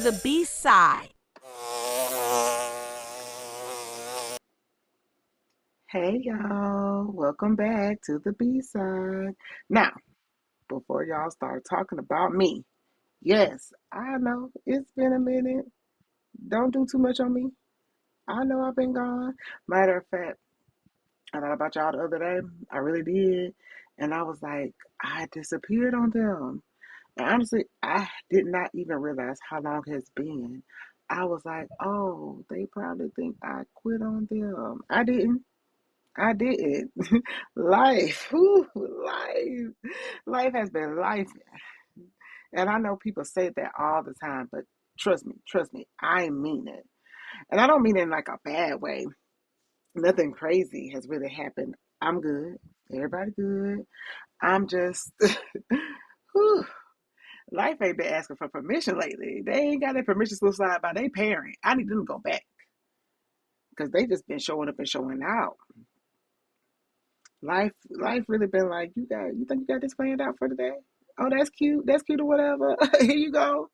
the B side. Hey y'all, welcome back to the B side. Now, before y'all start talking about me, yes, I know it's been a minute. Don't do too much on me. I know I've been gone. Matter of fact, I thought about y'all the other day. I really did. And I was like, I disappeared on them. And honestly, I did not even realize how long it's been. I was like, oh, they probably think I quit on them. I didn't. I did. Life, whew, life has been life, and I know people say that all the time, but trust me, I mean it, and I don't mean it in like a bad way. Nothing crazy has really happened. I'm good. Everybody good. I'm just, whew, life ain't been asking for permission lately. They ain't got their permission slip signed by their parent. I need them to go back because they just been showing up and showing out. Life really been like, you think you got this planned out for today? Oh, that's cute or whatever. Here you go.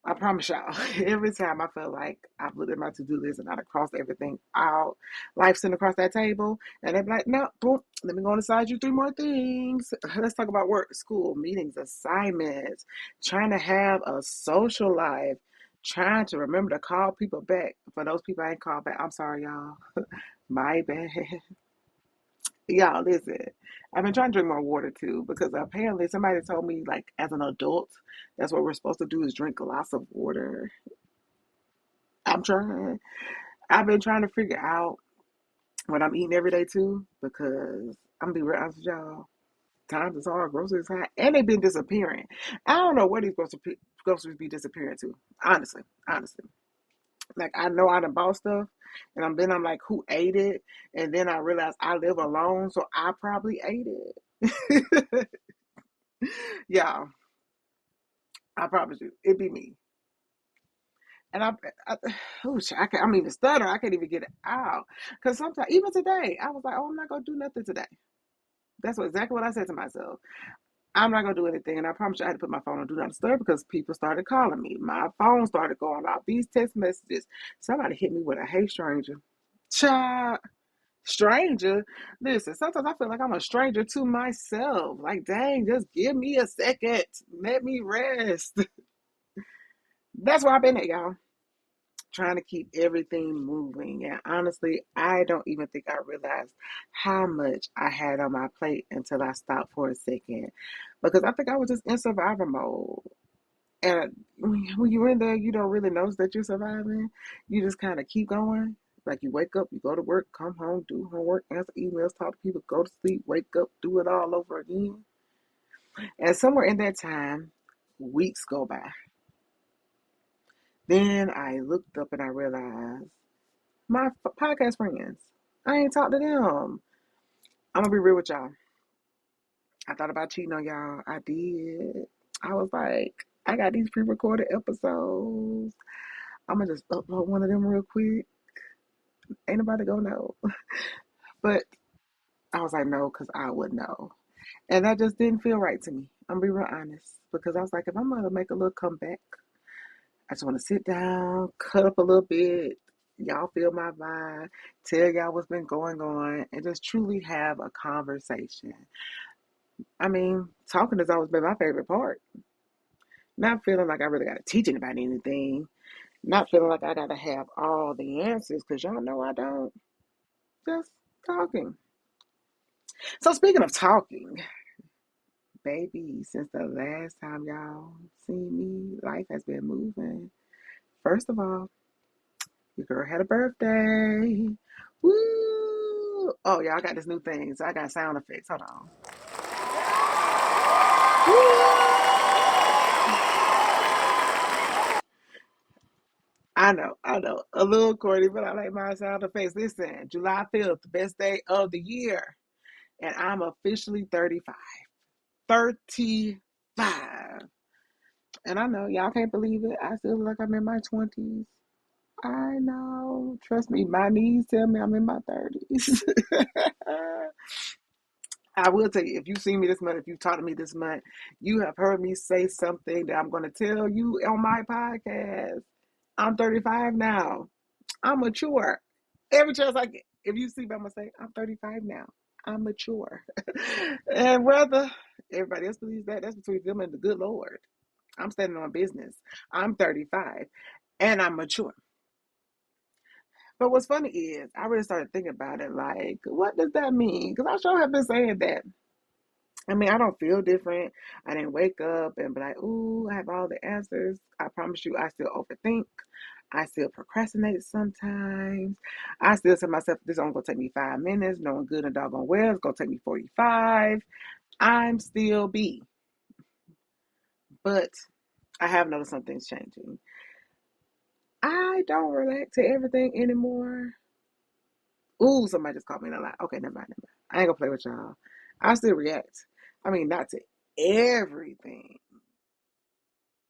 I promise y'all, every time I feel like I've looked at my to-do list and I've crossed everything out, life sitting across that table, and they're like, no, boom, let me go inside you three more things. Let's talk about work, school, meetings, assignments, trying to have a social life, trying to remember to call people back. For those people I ain't called back, I'm sorry, y'all. My bad. Y'all, listen. I've been trying to drink more water too because apparently somebody told me, like, as an adult, that's what we're supposed to do is drink lots of water. I'm trying. I've been trying to figure out what I'm eating every day too because I'm gonna be real honest with y'all. Times is hard, groceries high, and they've been disappearing. I don't know where these groceries be disappearing to. Honestly. Like I know I done bought stuff, and I'm like, who ate it? And then I realized I live alone, so I probably ate it. Yeah, I promise you, it be me. And I oh, I'm even stuttering. I can't even get it out. Because sometimes, even today, I was like, oh, I'm not going to do nothing today. That's exactly what I said to myself. I'm not going to do anything. And I promise you, I had to put my phone on Do Not Disturb because people started calling me. My phone started going off. These text messages. Somebody hit me with a hey, stranger. Child, stranger. Listen, sometimes I feel like I'm a stranger to myself. Like, dang, just give me a second. Let me rest. That's where I've been at, y'all. Trying to keep everything moving. And honestly, I don't even think I realized how much I had on my plate until I stopped for a second. Because I think I was just in survival mode. And when you're in there, you don't really notice that you're surviving. You just kind of keep going. Like you wake up, you go to work, come home, do homework, answer emails, talk to people, go to sleep, wake up, do it all over again. And somewhere in that time, weeks go by. Then I looked up and I realized my podcast friends. I ain't talked to them. I'm gonna be real with y'all. I thought about cheating on y'all. I did. I was like, I got these pre-recorded episodes. I'm gonna just upload one of them real quick. Ain't nobody gonna know. But I was like, no, because I would know. And that just didn't feel right to me. I'm gonna be real honest. Because I was like, if I'm gonna make a little comeback, I just want to sit down, cut up a little bit. Y'all feel my vibe, tell y'all what's been going on, and just truly have a conversation. I mean, talking has always been my favorite part. Not feeling like I really got to teach anybody anything. Not feeling like I got to have all the answers, because y'all know I don't. Just talking. So, speaking of talking, baby, since the last time y'all seen me, life has been moving. First of all, your girl had a birthday. Woo! Oh, yeah, I got this new thing, so I got sound effects. Hold on. I know. A little corny, but I like my sound effects. Listen, July 5th, best day of the year. And I'm officially 35. 35. And I know y'all can't believe it. I still look like I'm in my 20s. I know. Trust me, my knees tell me I'm in my 30s. I will tell you, if you see me this month, if you talk to me this month, you have heard me say something that I'm going to tell you on my podcast. I'm 35 now. I'm mature. Every chance I get, if you see me, I'm going to say, I'm 35 now. I'm mature. And whether everybody else believes that, that's between them and the good Lord. I'm standing on business. I'm 35 and I'm mature. But what's funny is, I really started thinking about it like, what does that mean? Because I sure have been saying that. I mean, I don't feel different. I didn't wake up and be like, ooh, I have all the answers. I promise you, I still overthink. I still procrastinate sometimes. I still tell myself this only gonna take me 5 minutes, knowing good and doggone well, it's gonna take me 45. I'm still B. But I have noticed something's changing. I don't react to everything anymore. Ooh, somebody just called me in a lie. Okay, never mind, never mind. I ain't gonna play with y'all. I still react. I mean, not to everything,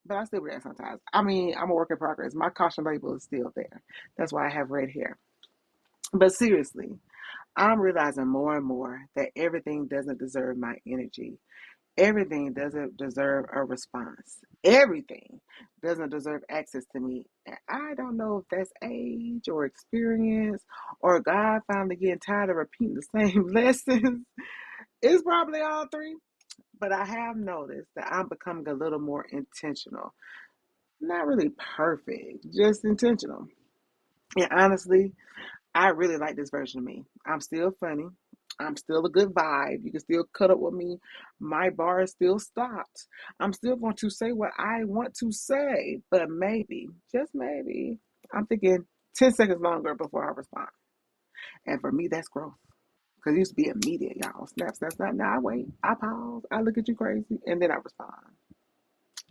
but I still react sometimes. I mean, I'm a work in progress. My caution label is still there. That's why I have red hair. But seriously, I'm realizing more and more that everything doesn't deserve my energy. Everything doesn't deserve a response. Everything doesn't deserve access to me. And I don't know if that's age or experience or God finally getting tired of repeating the same lessons. It's probably all three. But I have noticed that I'm becoming a little more intentional. Not really perfect, just intentional. And honestly, I really like this version of me. I'm still funny. I'm still a good vibe. You can still cut up with me. My bar is still stopped. I'm still going to say what I want to say, but maybe, just maybe, I'm thinking 10 seconds longer before I respond. And for me, that's growth. Because it used to be immediate, y'all. Snap, snap, snap. Now I wait. I pause. I look at you crazy. And then I respond.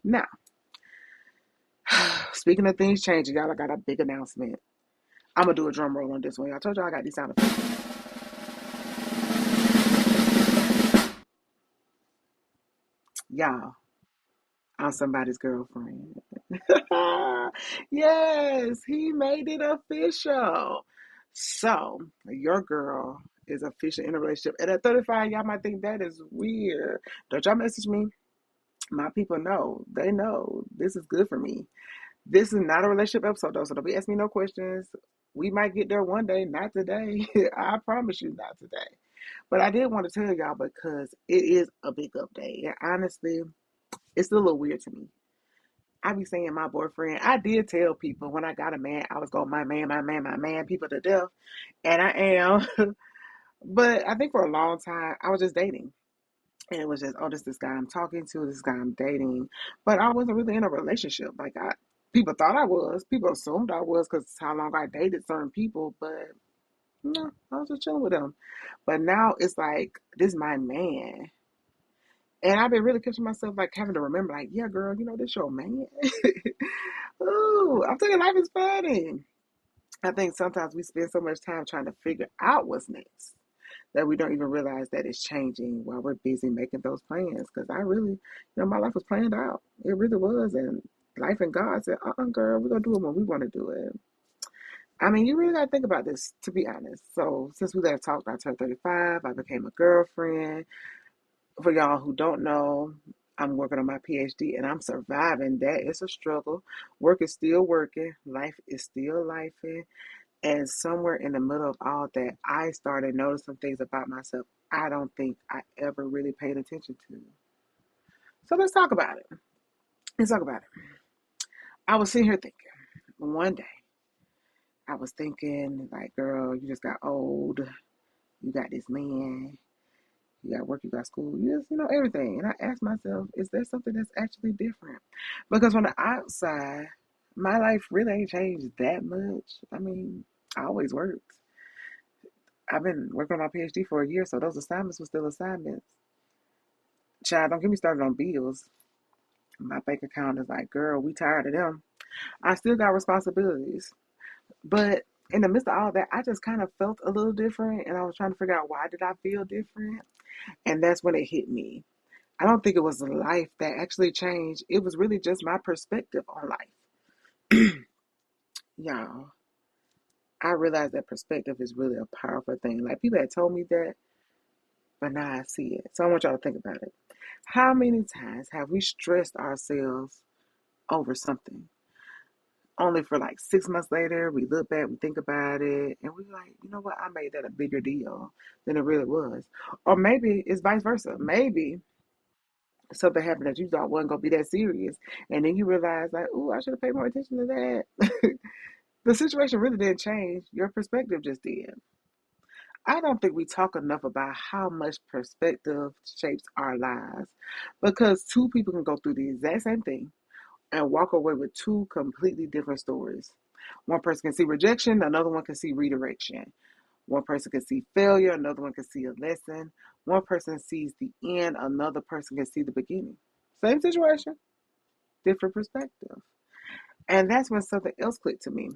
Now, speaking of things changing, y'all, I got a big announcement. I'm going to do a drum roll on this one. I told y'all I got these sound effects. Y'all, I'm somebody's girlfriend. Yes, he made it official. So, your girl is officially in a relationship. And at 35, y'all might think that is weird. Don't y'all message me? My people know. They know this is good for me. This is not a relationship episode, though, so don't be asking me no questions. We might get there one day, not today. I promise you, not today. But I did want to tell y'all because it is a big update. And honestly, it's still a little weird to me. I be saying my boyfriend. I did tell people when I got a man, I was going my man, my man, my man, people to death. And I am. But I think for a long time, I was just dating. And it was just, oh, this guy I'm talking to, this guy I'm dating. But I wasn't really in a relationship. Like people thought I was. People assumed I was because how long I dated certain people. But no, I was just chilling with them. But now it's like, this is my man. And I've been really catching myself like having to remember, like, yeah, girl, this your man. Ooh, I'm telling you, life is funny. I think sometimes we spend so much time trying to figure out what's next that we don't even realize that it's changing while we're busy making those plans. Because I really, my life was planned out. It really was. And life and God said, girl, we're going to do it when we want to do it. I mean, you really got to think about this, to be honest. So, since we last talked, I turned 35. I became a girlfriend. For y'all who don't know, I'm working on my PhD and I'm surviving. That is a struggle. Work is still working. Life is still lifing. And somewhere in the middle of all that, I started noticing things about myself I don't think I ever really paid attention to. So let's talk about it. Let's talk about it. I was sitting here thinking, one day, I was thinking, like, girl, you just got old. You got this man. You got work, you got school, you just, everything. And I asked myself, is there something that's actually different? Because from the outside, my life really ain't changed that much. I mean, I always worked. I've been working on my PhD for a year, so those assignments were still assignments. Child, don't get me started on bills. My bank account is like, girl, we tired of them. I still got responsibilities. But in the midst of all that, I just kind of felt a little different, and I was trying to figure out why did I feel different? And that's when it hit me. I don't think it was life that actually changed. It was really just my perspective on life. Y'all, I realized that perspective is really a powerful thing. Like people had told me that, but now I see it. So I want y'all to think about it. How many times have we stressed ourselves over something? Only for like 6 months later, we look back, we think about it, and we're like, you know what? I made that a bigger deal than it really was. Or maybe it's vice versa. Maybe something happened that you thought wasn't gonna be that serious, and then you realize like, oh, I should have paid more attention to that. The situation really didn't change. Your perspective just did. I don't think we talk enough about how much perspective shapes our lives because two people can go through the exact same thing and walk away with two completely different stories. One person can see rejection, another one can see redirection. One person can see failure, another one can see a lesson. One person sees the end, another person can see the beginning. Same situation, different perspective. And that's when something else clicked to me.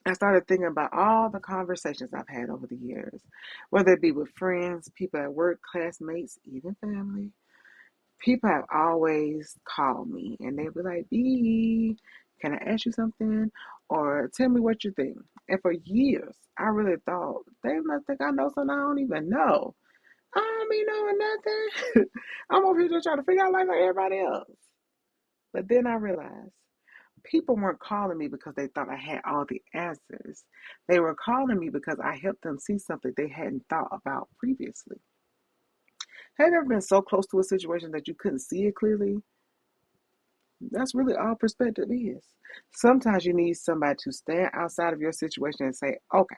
I started thinking about all the conversations I've had over the years, whether it be with friends, people at work, classmates, even family. People have always called me and they be like, B, can I ask you something? Or tell me what you think. And for years, I really thought they must think I know something I don't even know. I don't be knowing nothing. I'm over here just trying to figure out life like everybody else. But then I realized people weren't calling me because they thought I had all the answers. They were calling me because I helped them see something they hadn't thought about previously. Have you ever been so close to a situation that you couldn't see it clearly? That's really all perspective is. Sometimes you need somebody to stand outside of your situation and say, okay,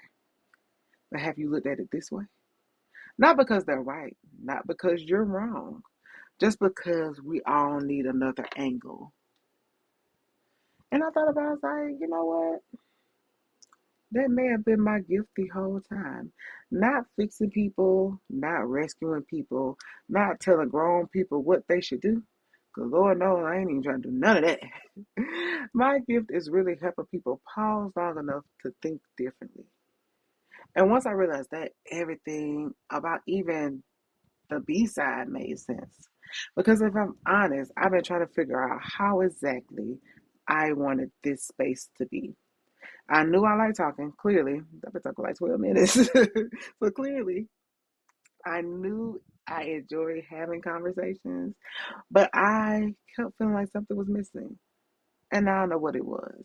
but have you looked at it this way? Not because they're right, not because you're wrong, just because we all need another angle. And I thought about it, I was like, you know what? That may have been my gift the whole time. Not fixing people, not rescuing people, not telling grown people what they should do. Because Lord knows I ain't even trying to do none of that. My gift is really helping people pause long enough to think differently. And once I realized that, everything about even the B side made sense. Because if I'm honest, I've been trying to figure out how exactly I wanted this space to be. I knew I liked talking, clearly. I've been talking like 12 minutes. So clearly, I knew I enjoyed having conversations, but I kept feeling like something was missing. And I don't know what it was.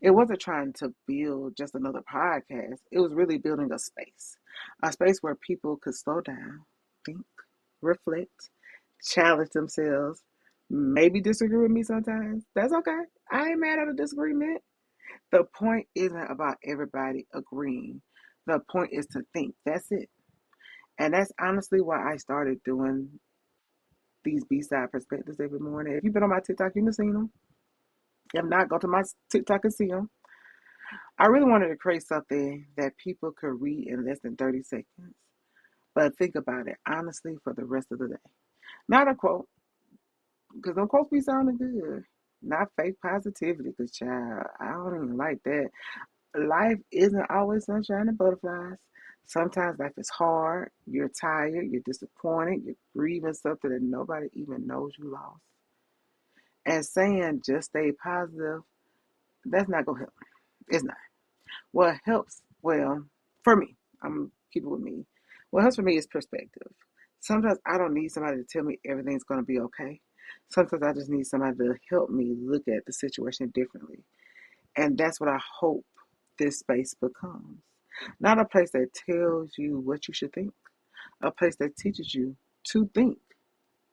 It wasn't trying to build just another podcast, it was really building a space where people could slow down, think, reflect, challenge themselves, maybe disagree with me sometimes. That's okay. I ain't mad at a disagreement. The point isn't about everybody agreeing. The point is to think. That's it. And that's honestly why I started doing these B-side perspectives every morning. If you've been on my TikTok, you've seen them. If not, go to my TikTok and see them. I really wanted to create something that people could read in less than 30 seconds. But think about it honestly for the rest of the day. Not a quote, because them quotes be sounding good. Not fake positivity, because child, I don't even like that. Life isn't always sunshine and butterflies. Sometimes life is hard. You're tired. You're disappointed. You're grieving something that nobody even knows you lost. And saying just stay positive, that's not going to help. It's not. What helps, well, for me, I'm keep it with me. What helps for me is perspective. Sometimes I don't need somebody to tell me everything's going to be okay. Sometimes I just need somebody to help me look at the situation differently. And that's what I hope this space becomes. Not a place that tells you what you should think, a place that teaches you to think.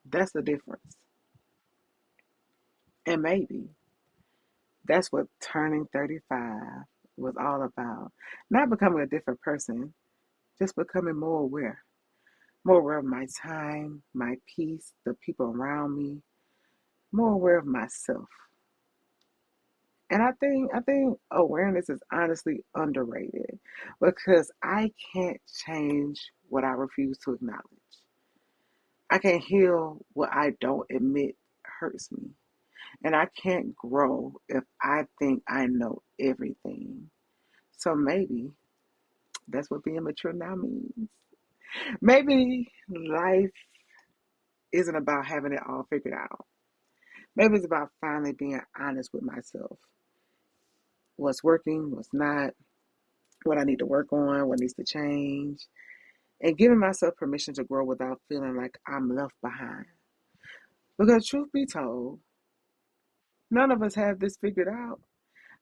That's the difference. And maybe that's what turning 35 was all about. Not becoming a different person, just becoming more aware of my time, my peace, the people around me, more aware of myself. And I think awareness is honestly underrated because I can't change what I refuse to acknowledge. I can't heal what I don't admit hurts me. And I can't grow if I think I know everything. So maybe that's what being mature now means. Maybe life isn't about having it all figured out. Maybe it's about finally being honest with myself. What's working, what's not, what I need to work on, what needs to change. and giving myself permission to grow without feeling like I'm left behind. Because, truth be told, none of us have this figured out.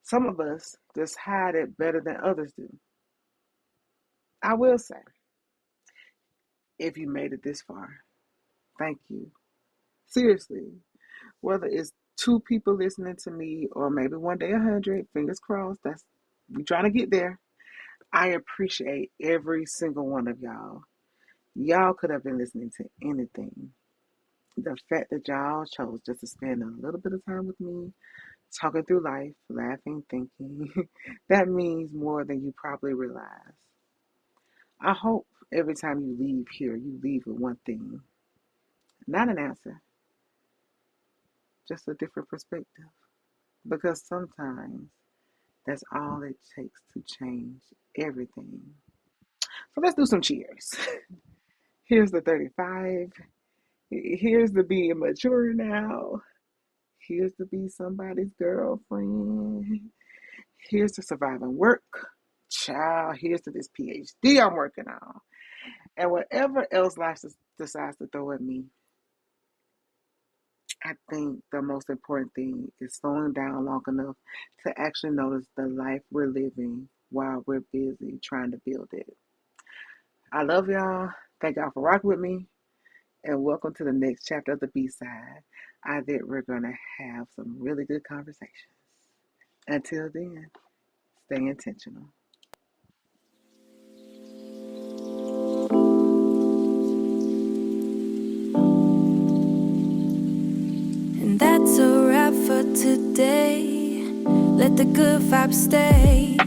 Some of us just hide it better than others do. I will say, if you made it this far, thank you. Seriously, whether it's two people listening to me or maybe one day 100, fingers crossed, that's we trying to get there. I appreciate every single one of y'all. Y'all could have been listening to anything. The fact that y'all chose just to spend a little bit of time with me, talking through life, laughing, thinking, that means more than you probably realize. I hope every time you leave here, you leave with one thing. Not an answer, just a different perspective. Because sometimes that's all it takes to change everything. So let's do some cheers. Here's the 35. Here's the being mature now. Here's to be somebody's girlfriend. Here's to surviving work. Child, here's to this PhD I'm working on. And whatever else life decides to throw at me, I think the most important thing is slowing down long enough to actually notice the life we're living while we're busy trying to build it. I love y'all. Thank y'all for rocking with me. And welcome to the next chapter of the B-side. I think we're going to have some really good conversations. Until then, stay intentional. And that's a wrap for today. Let the good vibes stay.